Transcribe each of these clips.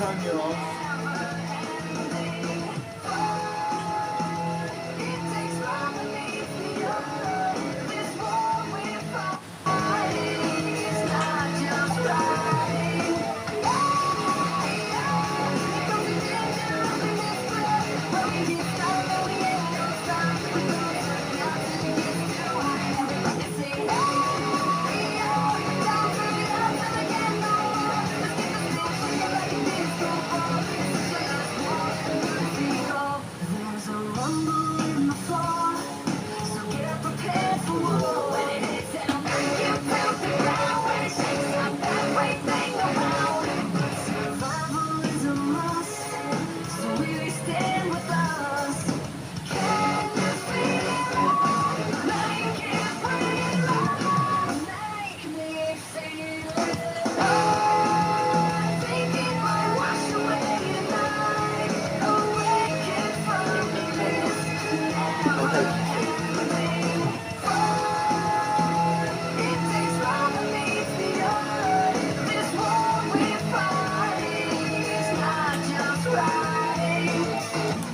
turn you off.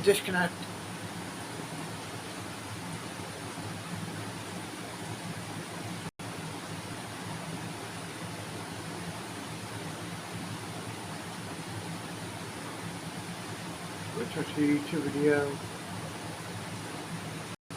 Disconnect. Return to YouTube video.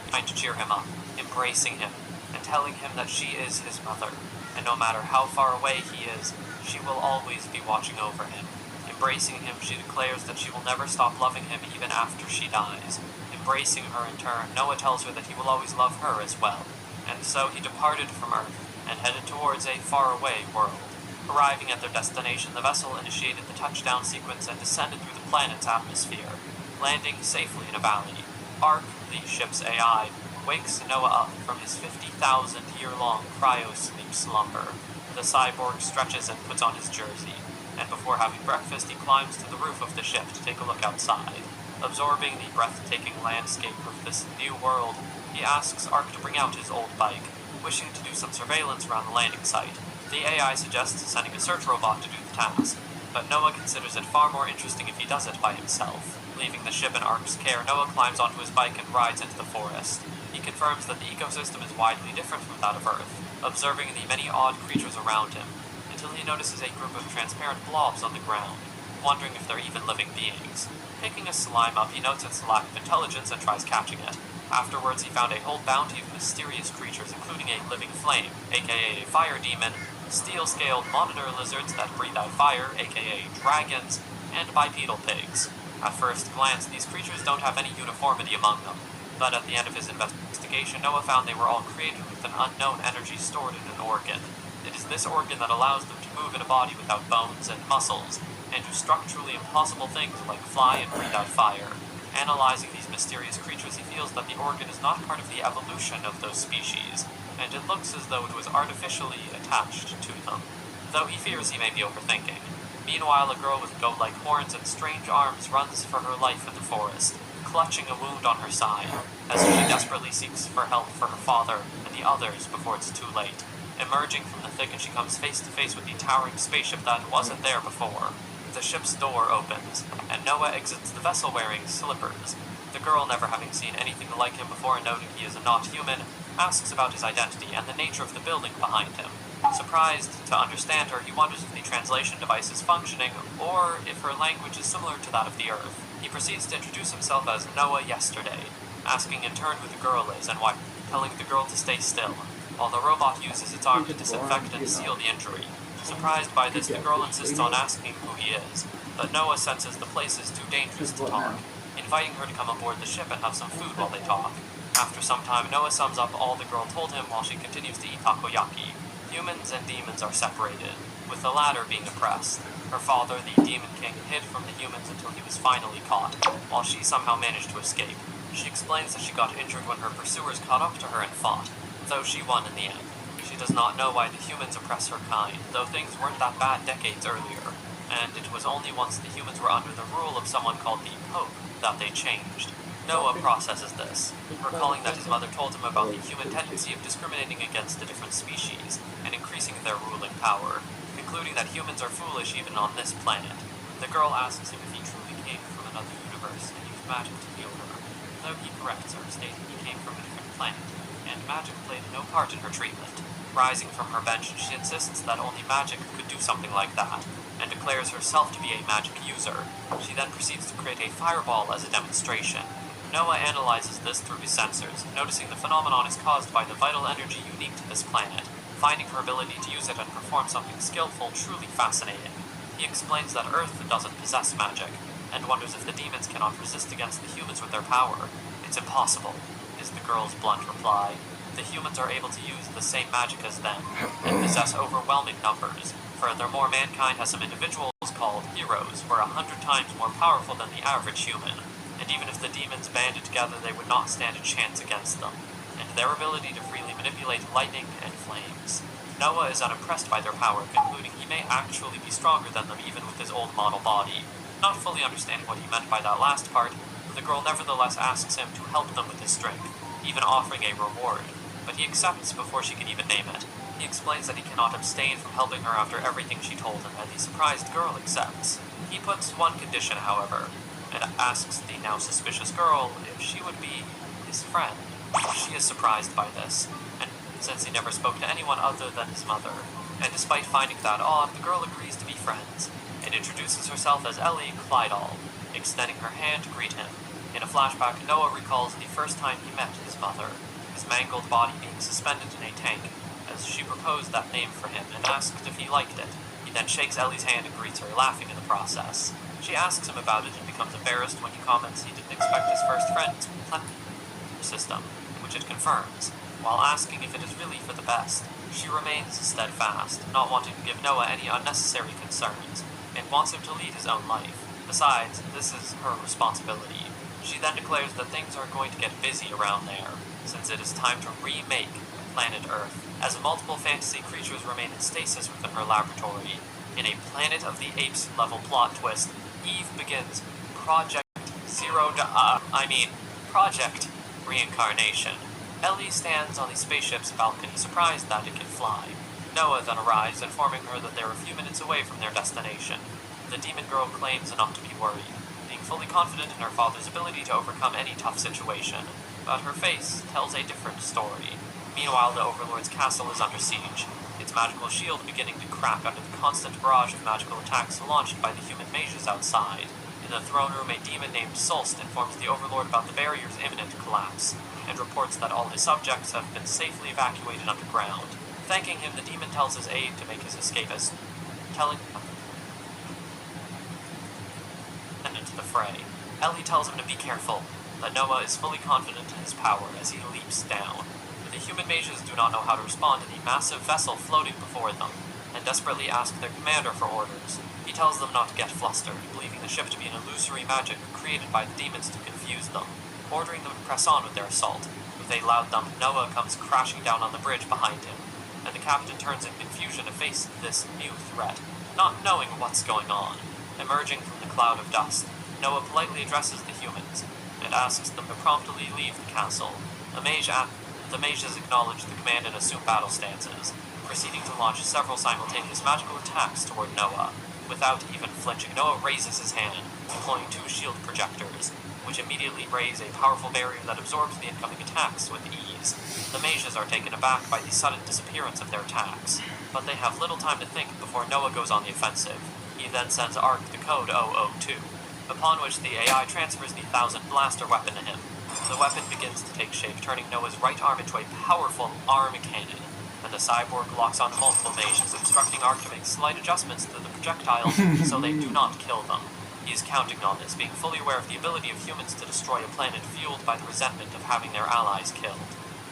Trying to cheer him up, embracing him, and telling him that she is his mother, and no matter how far away he is, she will always be watching over him. Embracing him, she declares that she will never stop loving him even after she dies. Embracing her in turn, Noah tells her that he will always love her as well. And so he departed from Earth and headed towards a faraway world. Arriving at their destination, the vessel initiated the touchdown sequence and descended through the planet's atmosphere, landing safely in a valley. Ark, the ship's AI, wakes Noah up from his 50,000-year-long cryo-sleep slumber. The cyborg stretches and puts on his jersey, and before having breakfast, he climbs to the roof of the ship to take a look outside. Absorbing the breathtaking landscape of this new world, he asks Ark to bring out his old bike, wishing to do some surveillance around the landing site. The AI suggests sending a search robot to do the task, but Noah considers it far more interesting if he does it by himself. Leaving the ship in Ark's care, Noah climbs onto his bike and rides into the forest. He confirms that the ecosystem is widely different from that of Earth, observing the many odd creatures around him, until he notices a group of transparent blobs on the ground, wondering if they're even living beings. Picking a slime up, he notes its lack of intelligence and tries catching it. Afterwards, he found a whole bounty of mysterious creatures, including a living flame, aka a fire demon, steel-scaled monitor lizards that breathe out fire, aka dragons, and bipedal pigs. At first glance, these creatures don't have any uniformity among them, but at the end of his investigation, Noah found they were all created with an unknown energy stored in an organ. It is this organ that allows them to move in a body without bones and muscles, and do structurally impossible things like fly and breathe out fire. Analyzing these mysterious creatures, he feels that the organ is not part of the evolution of those species, and it looks as though it was artificially attached to them, though he fears he may be overthinking. Meanwhile, a girl with goat-like horns and strange arms runs for her life in the forest, clutching a wound on her side, as she desperately seeks for help for her father and the others before it's too late. Emerging from the thicket, she comes face to face with the towering spaceship that wasn't there before. The ship's door opens, and Noah exits the vessel wearing slippers. The girl, never having seen anything like him before and noting he is not human, asks about his identity and the nature of the building behind him. Surprised to understand her, he wonders if the translation device is functioning, or if her language is similar to that of the Earth. He proceeds to introduce himself as Noah Yesterday, asking in turn who the girl is and why, telling the girl to stay still, while the robot uses its arm to disinfect and seal the injury. Surprised by this, the girl insists on asking who he is, but Noah senses the place is too dangerous to talk, inviting her to come aboard the ship and have some food while they talk. After some time, Noah sums up all the girl told him while she continues to eat takoyaki. Humans and demons are separated, with the latter being oppressed. Her father, the Demon King, hid from the humans until he was finally caught, while she somehow managed to escape. She explains that she got injured when her pursuers caught up to her and fought, though she won in the end. She does not know why the humans oppress her kind, though things weren't that bad decades earlier, and it was only once the humans were under the rule of someone called the Pope that they changed. Noah processes this, recalling that his mother told him about the human tendency of discriminating against the different species and increasing their ruling power, concluding that humans are foolish even on this planet. The girl asks him if he truly came from another universe and used magic to heal her, though he corrects her, stating he came from a different planet, and magic played no part in her treatment. Rising from her bench, she insists that only magic could do something like that, and declares herself to be a magic user. She then proceeds to create a fireball as a demonstration. Noah analyzes this through his sensors, noticing the phenomenon is caused by the vital energy unique to this planet, finding her ability to use it and perform something skillful truly fascinating. He explains that Earth doesn't possess magic, and wonders if the demons cannot resist against the humans with their power. It's impossible, is the girl's blunt reply. The humans are able to use the same magic as them, and possess overwhelming numbers. Furthermore, mankind has some individuals called heroes, who are 100 times more powerful than the average human, and even if the demons banded together, they would not stand a chance against them, and their ability to freely manipulate lightning and flames. Noah is unimpressed by their power, concluding he may actually be stronger than them even with his old model body. Not fully understanding what he meant by that last part, the girl nevertheless asks him to help them with his strength, even offering a reward, but he accepts before she can even name it. He explains that he cannot abstain from helping her after everything she told him, and the surprised girl accepts. He puts one condition, however, and asks the now suspicious girl if she would be his friend. She is surprised by this, and since he never spoke to anyone other than his mother, and despite finding that odd, the girl agrees to be friends, and introduces herself as Ellie Clydall, extending her hand to greet him. In a flashback, Noah recalls the first time he met his mother, his mangled body being suspended in a tank, as she proposed that name for him and asked if he liked it. He then shakes Ellie's hand and greets her, laughing in the process. She asks him about it and becomes embarrassed when he comments he didn't expect his first friend to plan the system, which it confirms. While asking if it is really for the best, she remains steadfast, not wanting to give Noah any unnecessary concerns, and wants him to lead his own life. Besides, this is her responsibility. She then declares that things are going to get busy around there, since it is time to remake planet Earth, as multiple fantasy creatures remain in stasis within her laboratory. In a Planet of the Apes level plot twist, Eve begins Project Reincarnation. Ellie stands on the spaceship's balcony, surprised that it can fly. Noah then arrives, informing her that they are a few minutes away from their destination. The demon girl claims not to be worried, being fully confident in her father's ability to overcome any tough situation, but her face tells a different story. Meanwhile, the Overlord's castle is under siege, its magical shield beginning to crack under the constant barrage of magical attacks launched by the human mages outside. In the throne room, a demon named Solst informs the Overlord about the barrier's imminent collapse, and reports that all his subjects have been safely evacuated underground. Thanking him, the demon tells his aide to make his escape as telling into the fray. Ellie tells him to be careful, that Noah is fully confident in his power as he leaps down. The human mages do not know how to respond to the massive vessel floating before them, and desperately ask their commander for orders. He tells them not to get flustered, believing the ship to be an illusory magic created by the demons to confuse them, ordering them to press on with their assault. With a loud thump, Noah comes crashing down on the bridge behind him, and the captain turns in confusion to face this new threat, not knowing what's going on. Emerging from the cloud of dust, Noah politely addresses the humans, and asks them to promptly leave the castle. The mages acknowledge the command and assume battle stances, proceeding to launch several simultaneous magical attacks toward Noah. Without even flinching, Noah raises his hand, deploying 2 shield projectors, which immediately raise a powerful barrier that absorbs the incoming attacks with ease. The mages are taken aback by the sudden disappearance of their attacks, but they have little time to think before Noah goes on the offensive. He then sends Ark the code 002, upon which the AI transfers the 1000 blaster weapon to him. The weapon begins to take shape, turning Noah's right arm into a powerful arm cannon, and the cyborg locks on multiple mages, instructing Ark to make slight adjustments to the projectiles so they do not kill them. He is counting on this, being fully aware of the ability of humans to destroy a planet fueled by the resentment of having their allies killed.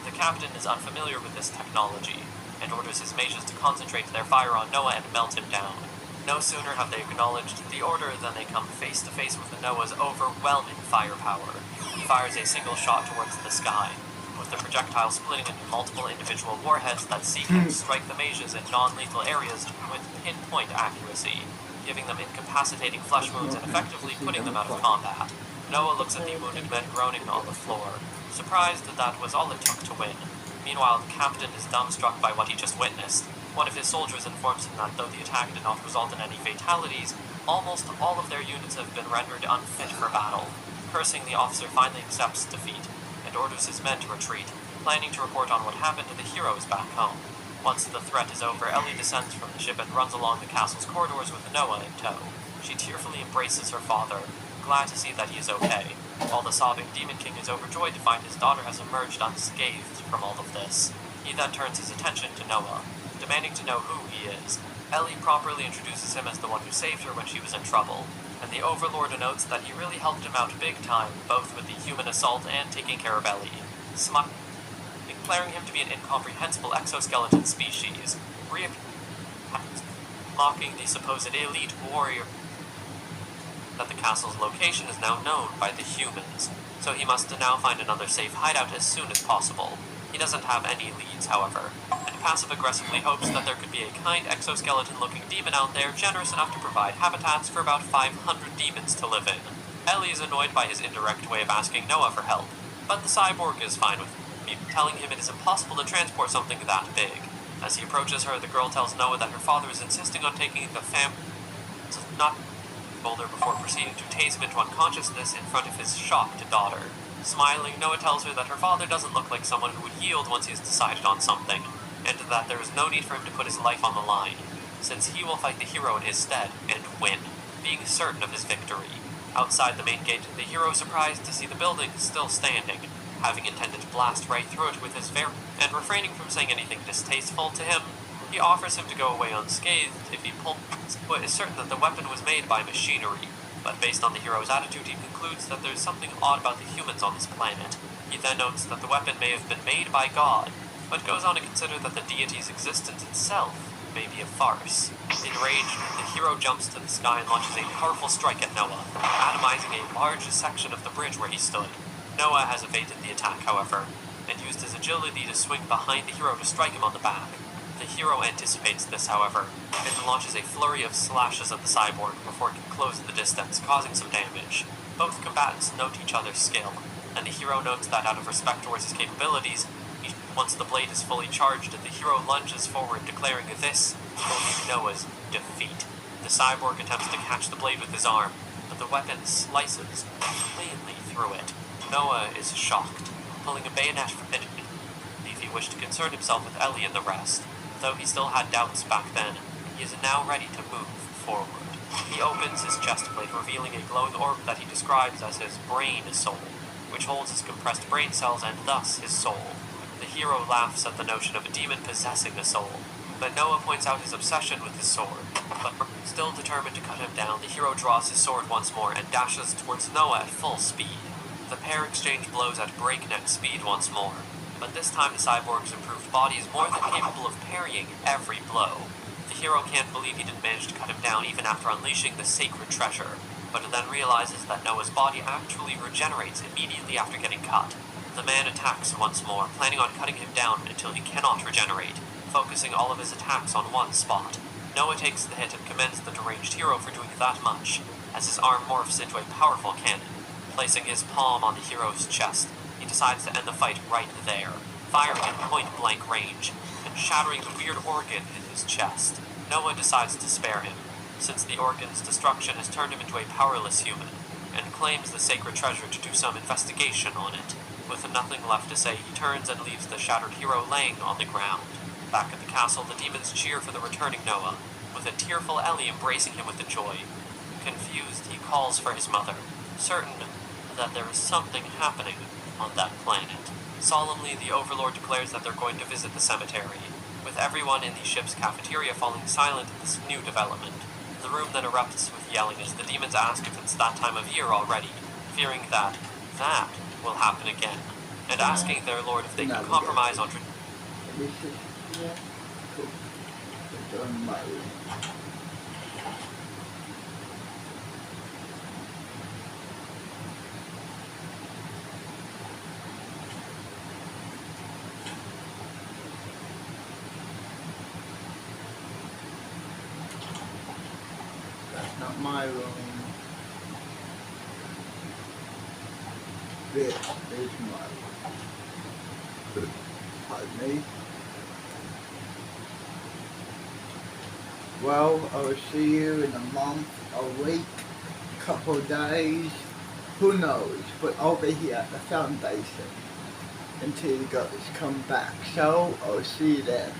The captain is unfamiliar with this technology, and orders his mages to concentrate their fire on Noah and melt him down. No sooner have they acknowledged the order than they come face to face with Noah's overwhelming firepower. He fires a single shot towards the sky, with the projectile splitting into multiple individual warheads that seek and strike the mages in non-lethal areas with pinpoint accuracy, giving them incapacitating flesh wounds and effectively putting them out of combat. Noah looks at the wounded men groaning on the floor, surprised that was all it took to win. Meanwhile, the captain is dumbstruck by what he just witnessed. One of his soldiers informs him that though the attack did not result in any fatalities, Almost all of their units have been rendered unfit for battle. Cursing, the officer finally accepts defeat and orders his men to retreat, planning to report on what happened to the heroes back home. Once the threat is over, Ellie descends from the ship and runs along the castle's corridors with Noah in tow. She tearfully embraces her father, glad to see that he is okay, while the sobbing Demon King is overjoyed to find his daughter has emerged unscathed from all of this. He then turns his attention to Noah, demanding to know who he is. Ellie properly introduces him as the one who saved her when she was in trouble, and the Overlord notes that he really helped him out big time, both with the human assault and taking care of Ellie, declaring him to be an incomprehensible exoskeleton species, mocking the supposed elite warrior. That the castle's location is now known by the humans, so he must now find another safe hideout as soon as possible. He doesn't have any leads, however, and passive-aggressively hopes that there could be a kind exoskeleton-looking demon out there generous enough to provide habitats for about 500 demons to live in. Ellie is annoyed by his indirect way of asking Noah for help, but the cyborg is fine with him, telling him it is impossible to transport something that big. As he approaches her, the girl tells Noah that her father is insisting on taking the not boulder before proceeding to tase him into unconsciousness in front of his shocked daughter. Smiling, Noah tells her that her father doesn't look like someone who would yield once he has decided on something, and that there is no need for him to put his life on the line, since he will fight the hero in his stead and win, being certain of his victory. Outside the main gate, the hero is surprised to see the building still standing, having intended to blast right through it with his and refraining from saying anything distasteful to him, he offers him to go away unscathed if he but is certain that the weapon was made by machinery. But based on the hero's attitude, he concludes that there's something odd about the humans on this planet. He then notes that the weapon may have been made by God, but goes on to consider that the deity's existence itself may be a farce. Enraged, the hero jumps to the sky and launches a powerful strike at Noah, atomizing a large section of the bridge where he stood. Noah has evaded the attack, however, and used his agility to swing behind the hero to strike him on the back. The hero anticipates this, however, and launches a flurry of slashes at the cyborg before it can close the distance, causing some damage. Both combatants note each other's skill, and the hero notes that out of respect towards his capabilities, once the blade is fully charged, the hero lunges forward, declaring this will be Noah's defeat. The cyborg attempts to catch the blade with his arm, but the weapon slices cleanly through it. Noah is shocked, pulling a bayonet from it, if he wished to concern himself with Ellie and the rest. Though he still had doubts back then, he is now ready to move forward. He opens his chest plate, revealing a glowing orb that he describes as his brain soul, which holds his compressed brain cells and thus his soul. The hero laughs at the notion of a demon possessing a soul, but Noah points out his obsession with his sword. But still determined to cut him down, the hero draws his sword once more and dashes towards Noah at full speed. The pair exchange blows at breakneck speed once more, but this time the cyborg's improved body is more than capable of parrying every blow. The hero can't believe he didn't manage to cut him down even after unleashing the sacred treasure, but then realizes that Noah's body actually regenerates immediately after getting cut. The man attacks once more, planning on cutting him down until he cannot regenerate, focusing all of his attacks on one spot. Noah takes the hit and commends the deranged hero for doing that much, as his arm morphs into a powerful cannon. Placing his palm on the hero's chest, he decides to end the fight right there, firing at point-blank range, and shattering the weird organ in his chest. Noah decides to spare him, since the organ's destruction has turned him into a powerless human, and claims the sacred treasure to do some investigation on it. With nothing left to say, he turns and leaves the shattered hero laying on the ground. Back at the castle, the demons cheer for the returning Noah, with a tearful Ellie embracing him with joy. Confused, he calls for his mother, certain that there is something happening on that planet. Solemnly, the Overlord declares that they're going to visit the cemetery, with everyone in the ship's cafeteria falling silent at this new development. The room then erupts with yelling as the demons ask if it's that time of year already, fearing that will happen again, and asking their lord if they can compromise on That's not my room. This is my room. Pardon me. Well, I'll see you in a month, a week, couple of days. Who knows? But I'll be here at the foundation until you guys come back. So, I'll see you then.